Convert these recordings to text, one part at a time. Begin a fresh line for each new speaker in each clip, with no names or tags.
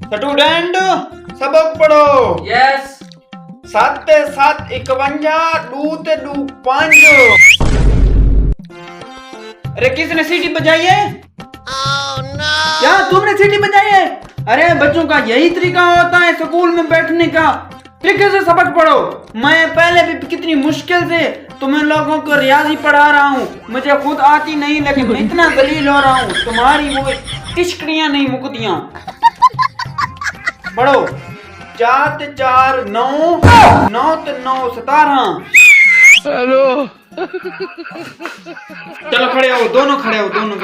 Student सबक पढ़ो।
Yes.
7 7 51 2 2 5। अरे किसने सीटी बजाई है? क्या तुमने सीटी बजाई है? अरे बच्चों का यही तरीका होता है स्कूल में बैठने का। तरीके से सबक पढ़ो। मैं पहले भी कितनी मुश्किल से तुम्हें लोगों को रियाजी पढ़ा रहा हूँ, मुझे खुद आती नहीं लेकिन मैं इतना दलील हो रहा हूँ, तुम्हारी वो टिशकड़ियां नहीं मुकतियां। पढ़ो। 4 4 9 9 9 17।
हेलो।
चलो खड़े हो, दोनों खड़े हो, दोनों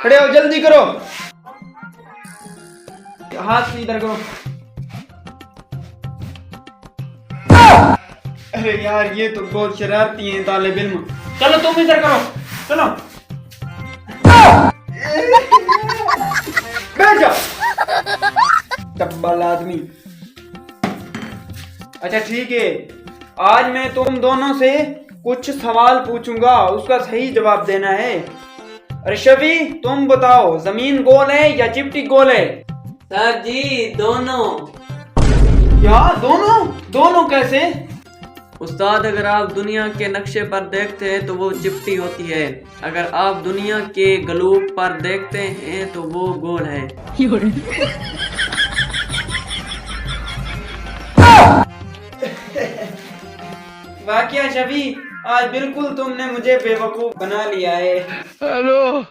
खड़े हो, जल्दी करो, हाथ सीधा करो। अरे यार ये तो बहुत शरारती हैं तालिब इल्म। चलो तुम इधर करो, चलो बैठ जाओ टब्बल आदमी। अच्छा ठीक है, आज मैं तुम दोनों से कुछ सवाल पूछूंगा, उसका सही जवाब देना है। अरे शफी तुम बताओ, जमीन गोल है या चिपटी गोल है?
सर जी दोनों।
क्या दोनों? दोनों कैसे?
उस्ताद अगर आप दुनिया के नक्शे पर देखते हैं तो वो चिपटी होती है, अगर आप दुनिया के गलूब पर देखते हैं तो वो गोल है।
वाकया शफी आज बिल्कुल तुमने मुझे बेवकूफ बना लिया है।
हेलो।